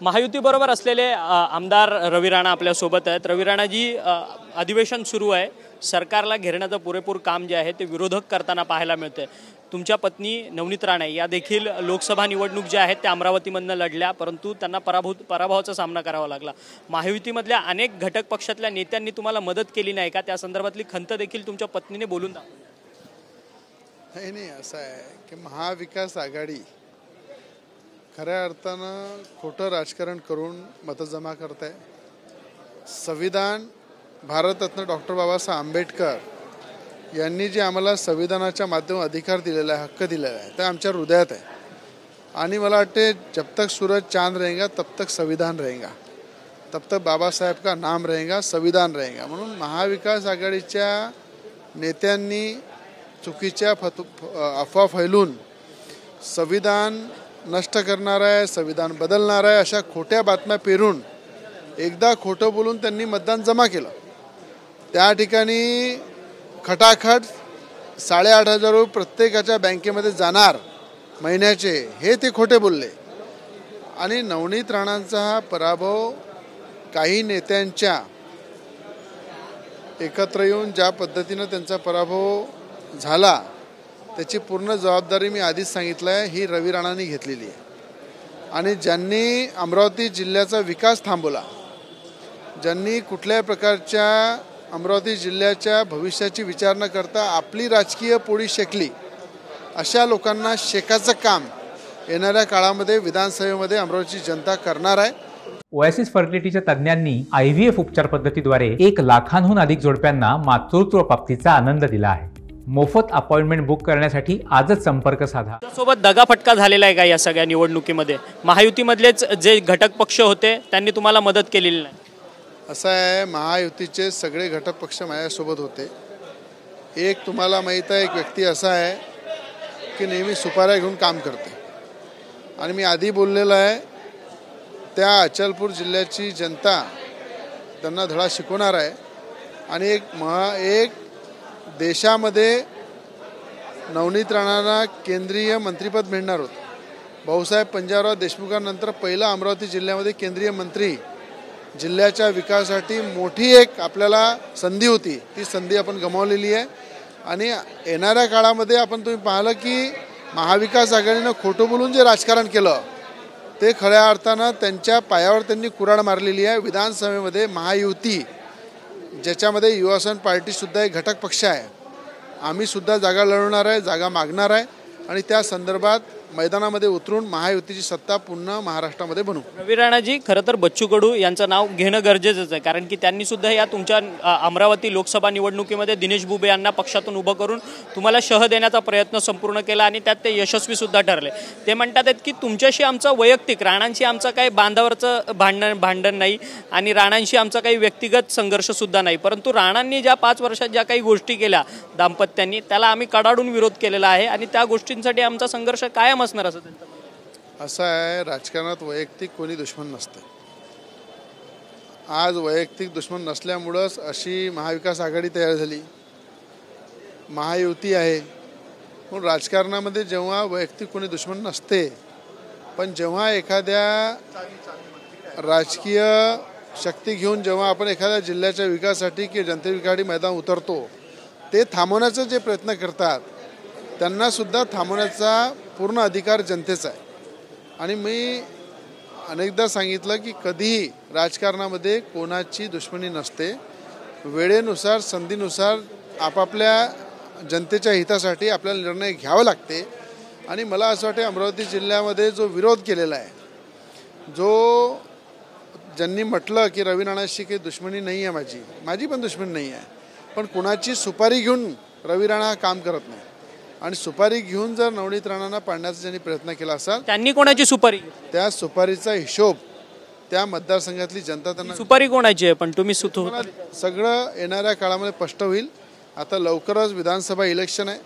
महायुतीबरोबर असलेले आमदार रवी राणा आपल्या सोबत आहेत। रवी राणाजी, अधिवेशन सुरू आहे, सरकारला घेरण्याचं पुरेपूर काम जे आहे ते विरोधक करताना पाहायला मिळते। तुमच्या पत्नी नवनीत राणे या देखील लोकसभा निवडणूक जे आहेत ते अमरावतीमधनं लढल्या, परंतु त्यांना पराभवाचा सामना करावा लागला। महायुतीमधल्या अनेक घटक पक्षातल्या नेत्यांनी तुम्हाला मदत केली नाही का? त्या संदर्भातली खंत देखील तुमच्या पत्नीने बोलून दाखवली। नाही, असं आहे की महाविकास आघाडी खऱ्या अर्थानं खोटं राजकारण करून मतं जमा करत आहे। संविधान भारतरत्न डॉक्टर बाबासाहेब आंबेडकर यांनी जे आम्हाला संविधानाच्या माध्यमातून अधिकार दिलेला आहे, हक्क दिलेला आहे, ते आमच्या हृदयात आहे। आणि मला वाटते जब तक सूरज चांद रहेगा तब तक संविधान रहेगा, तब तक बाबा साहेब का नाम रहेगा, संविधान रहेगा। म्हणून महाविकास आघाडीच्या नेत्यांनी चुकीच्या अफवा फैलून संविधान नष्ट करणार आहे, संविधान बदलणार आहे अशा खोट्या बातम्या पेरून एकदा खोटं बोलून त्यांनी मतदान जमा केलं। त्या ठिकाणी खटाखट 8,500 रुपये प्रत्येकाच्या बँकेमध्ये जाणार महिन्याचे, हे ते खोटे बोलले। आणि नवनीत राणांचा हा पराभव काही नेत्यांच्या एकत्र येऊन ज्या पद्धतीनं त्यांचा पराभव झाला त्याची पूर्ण जबाबदारी मी आधीच सांगितलं आहे, ही रवी राणांनी घेतलेली आहे। आणि ज्यांनी अमरावती जिल्ह्याचा विकास थांबवला, ज्यांनी कुठल्याही प्रकारच्या अमरावती जिल्ह्याच्या भविष्याची विचार न करता आपली राजकीय पोळी शेकली, अशा लोकांना शेकाचं काम येणाऱ्या काळामध्ये विधानसभेमध्ये अमरावतीची जनता करणार आहे। ओएसिस फर्टिलिटीच्या तज्ञांनी IVF उपचार पद्धतीद्वारे 1 लाखांहून अधिक जोडप्यांना मातृत्व प्राप्तीचा आनंद दिला आहे। मोफत अपॉइंटमेंट बुक करण्यासाठी आजच संपर्क साधा। सोबत दगाफटका झालेला आहे का या सगळ्या निवडणुकीमध्ये? महायुतीमधलेच जे घटक पक्ष होते त्यांनी तुम्हाला मदत केलेली नाही? असं आहे, महायुतीचे सगळे घटक पक्ष माझ्यासोबत होते। एक तुम्हाला माहीत आहे, एक व्यक्ती असा आहे की नेहमी सुपाऱ्या घेऊन काम करते। आणि मी आधी बोललेलं आहे, त्या अचलपूर जिल्ह्याची जनता त्यांना धडा शिकवणार आहे। आणि एक देशामध्ये नवनीत राणांना केंद्रीय मंत्रिपद मिळणार होतं। भाऊसाहेब पंजाबराव देशमुखांनंतर पहिला अमरावती जिल्ह्यामध्ये केंद्रीय मंत्री, जिल्ह्याच्या विकासासाठी मोठी एक आपल्याला संधी होती, ती संधी आपण गमावलेली आहे। आणि येणाऱ्या काळामध्ये तुम्ही पाहिलं की महाविकास आघाडीनं खोटं बोलून जे राजकारण केलं ते खऱ्या अर्थानं त्यांच्या पायावर त्यांनी कुऱ्हाड मारलेली आहे। विधानसभेमध्ये महायुती, ज्याच्यामध्ये युवासेना पार्टीसुद्धा एक घटक पक्ष आहे, आम्हीसुद्धा जागा लढवणार आहे, जागा मागणार आहे। आणि त्या संदर्भात मैदानामध्ये उतरून महायुतीची सत्ता पुन्हा महाराष्ट्रामध्ये बनवू। रवी राणाजी, खरं तर बच्चू कडू यांचं नाव घेणं गरजेचंच आहे, कारण की त्यांनी सुद्धा या तुमच्या अमरावती लोकसभा निवडणुकीमध्ये दिनेश बुबे यांना पक्षातून उभं करून तुम्हाला शह देण्याचा प्रयत्न संपूर्ण केला आणि त्यात ते यशस्वी सुद्धा ठरले। ते म्हणतात की तुमच्याशी आमचं वैयक्तिक, राणांशी आमचं काही बांधावरचं भांडण नाही आणि राणांशी आमचा काही व्यक्तिगत संघर्ष सुद्धा नाही, परंतु राणांनी ज्या 5 वर्षात ज्या काही गोष्टी केल्या दाम्पत्यांनी, त्याला आम्ही कडाडून विरोध केलेला आहे आणि त्या गोष्टींसाठी आमचा संघर्ष कायम असणार असं त्यांचं। असं आहे, राजकारणात वैयक्तिक कोणी दुश्मन नसतं। आज वैयक्तिक दुश्मन नसल्यामुळंच अशी महाविकास आघाडी तयार झाली, महायुती आहे। म्हणून राजकारणामध्ये जेव्हा वैयक्तिक कोणी दुश्मन नसते, पण जेव्हा एखाद्या राजकीय शक्ती घेऊन जेव्हा आपण एखाद्या जिल्ह्याच्या विकासासाठी किंवा जनतेविकासाठी मैदान उतरतो, ते थांबवण्याचा जे प्रयत्न करतात त्यांना सुद्धा थांबवण्याचा पूर्ण अधिकार जनतेचा आहे। आणि मी अनेकदा सांगितलं की कधीही राजकारणामध्ये कोणाची दुश्मनी नसते, वेळेनुसार संधीनुसार आपापल्या जनतेच्या हितासाठी आपल्याला निर्णय घ्यावे लागते। आणि मला असं वाटतं अमरावती जिल्ह्यामध्ये जो विरोध केलेला आहे, ज्यांनी म्हटलं की रवी राणाशी काही दुश्मनी नाही आहे, माझी पण दुश्मनी नाही आहे, पण कुणाची सुपारी घेऊन रवी राणा काम करत नाही। आणि सुपारी घेऊन जर नवनीत राणांना पाडण्याचा ज्यांनी प्रयत्न केला असेल, त्यांनी कोणाची सुपारी, त्या सुपारीचा हिशोब त्या मतदारसंघातली जनता त्यांना, सुपारी कोणाची आहे पण तुम्ही सगळं येणाऱ्या काळामध्ये स्पष्ट होईल। आता लवकरच विधानसभा इलेक्शन आहे,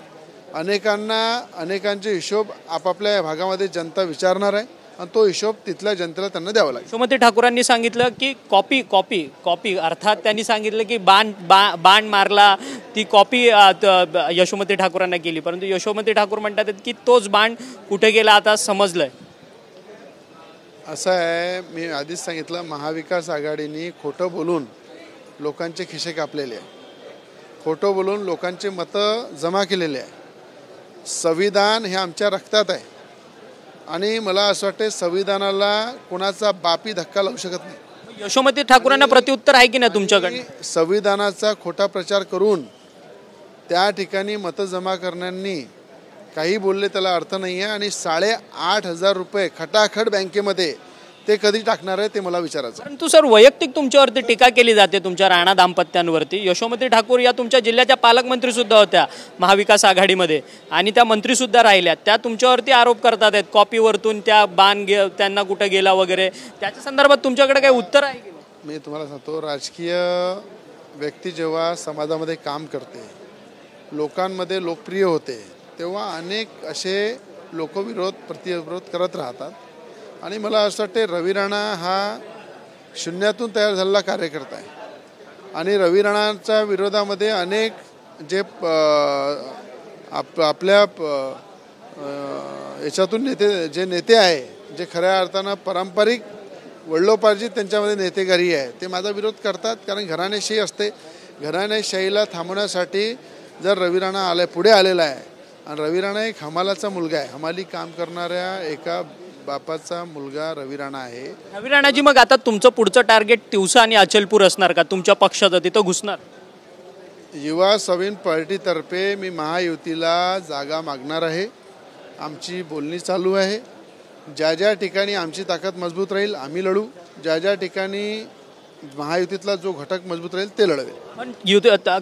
अनेकांचे हिशोब आपापल्या भागामध्ये जनता विचारणार आहे आणि तो हिशोब तिथल्या जनतेला त्यांना द्यावा लागेल। यशोमती ठाकूरांनी सांगितलं की कॉपी अर्थात त्यांनी सांगितलं की बाण मारला, ती कॉपी यशोमती ठाकूरांना केली, परंतु यशोमती ठाकूर म्हणतात की तोच बाण कुठे गेला आता समजलंय। असं आहे, मी आधीच सांगितलं, महाविकास आघाडीने खोटं बोलून लोकांचे खिसे कापलेले आहे, खोटं बोलून लोकांचे मतं जमा केलेले आहे. संविधान हे आमच्या रक्तात आहे आणि मला असं वाटतं संविधानाला कोणाचा बापी धक्का लावू शकत नाही. यशोमती ठाकूरांना प्रत्युत्तर आहे की नाही तुमच्याकडे? संविधानाचा खोटा प्रचार करून त्या ठिकाणी मतं जमा करण्यानी काही बोलले त्याला अर्थ नाही आहे. आणि 8,500 रुपये खटाखट बँकेमध्ये ते कधी टाकणार आहे ते मला विचारायचं. परंतु सर, वैयक्तिक तुमच्यावरती टीका केली जाते तुमच्या राणा दाम्पत्यांवरती. यशोमती ठाकूर या तुमच्या जिल्ह्याच्या पालकमंत्री सुद्धा होत्या महाविकास आघाडीमध्ये आणि त्या मंत्री सुद्धा राहिल्या. त्या तुमच्यावरती आरोप करतात आहेत कॉपीवरतून त्या त्यांना कुठं गेला वगैरे. त्याच्या संदर्भात तुमच्याकडे काही उत्तर आहे की? मी तुम्हाला सांगतो, राजकीय व्यक्ती जेव्हा समाजामध्ये काम करते, लोकांमध्ये लोकप्रिय होते, तेव्हा अनेक असे लोकविरोध प्रतिविरोध करत राहतात. आणि मला असं वाटते रवी राणा हा शून्यातून तयार झालेला कार्यकर्ता आहे आणि रवी राणाच्या विरोधामध्ये अनेक जे आपल्या याच्यातून नेते आहे, जे खऱ्या अर्थानं पारंपरिक वडिलोपार्जित त्यांच्यामध्ये नेतेगिरी आहे, ते माझा विरोध करतात. कारण घराणेशाही असते, घराणेशाहीला थांबवण्यासाठी जर रवी राणा पुढे आलेला आहे. आणि रवी राणा एक हमालाचा मुलगा आहे, हमाली काम करणाऱ्या एका बापाचा मुलगा रवी राणा आहे. रवी राणाजी, मग आता तुमचं पुढचं टार्गेट तिवसा आणि अचलपूर असणार का तुमच्या पक्षाचं? तिथं घुसणार? युवा स्वाभिमान पार्टीतर्फे मी महायुतीला जागा मागणार आहे. आमची बोलणी चालू आहे. ज्या ज्या ठिकाणी आमची ताकद मजबूत राहील आम्ही लढू, ज्या ज्या ठिकाणी महायुतीतला जो घटक मजबूत राहील ते लढवेल. पण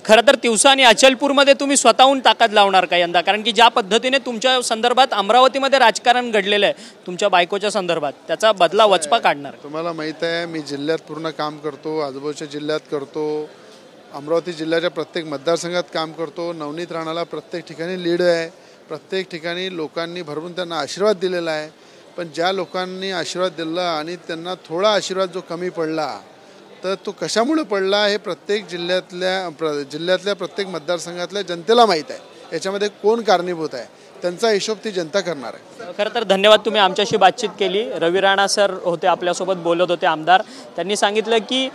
खरं तर तिवसा आणि अचलपूरमध्ये तुम्ही स्वतःहून ताकद लावणार का यंदा? कारण की ज्या पद्धतीने तुमच्या संदर्भात अमरावतीमध्ये राजकारण घडलेलं आहे तुमच्या बायकोच्या संदर्भात, त्याचा बदला वचपा काढणार. तुम्हाला माहीत आहे, मी जिल्ह्यात पूर्ण काम करतो, आजूबाजूच्या जिल्ह्यात करतो, अमरावती जिल्ह्याच्या प्रत्येक मतदारसंघात काम करतो. नवनीत राणाला प्रत्येक ठिकाणी लीड आहे, प्रत्येक ठिकाणी लोकांनी भरपूर त्यांना आशीर्वाद दिलेला आहे. पण ज्या लोकांनी आशीर्वाद दिला आणि त्यांना थोडा आशीर्वाद जो कमी पडला, तर तो कशामुळे पडला हे प्रत्येक जिल्ह्यातल्या प्रत्येक मतदारसंघातल्या जनतेला माहीत आहे. याच्यामध्ये कोण कारणीभूत आहे त्यांचा हिशोब ती जनता करणार आहे. खरं तर धन्यवाद, तुम्ही आमच्याशी बातचीत केली. रवी राणा सर होते आपल्यासोबत, बोलत होते आमदार. त्यांनी सांगितलं की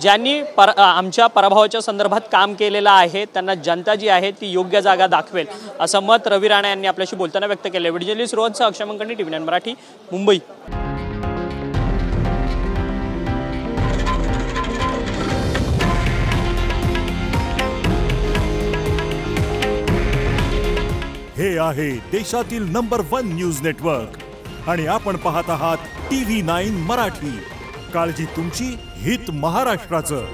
ज्यांनी आमच्या पराभवाच्या संदर्भात काम केलेलं आहे त्यांना जनता जी आहे ती योग्य जागा दाखवेल, असं मत रवी राणा यांनी आपल्याशी बोलताना व्यक्त केलं. व्हिडिओ जर्नलिस्ट रोहनसह अक्षय मंकणी, TV9 मराठी, मुंबई. हे आहे देशातील नंबर 1 न्यूज नेटवर्क आणि आपण पाहत आहात TV9 मराठी. काळजी तुमची, हित महाराष्ट्राचं.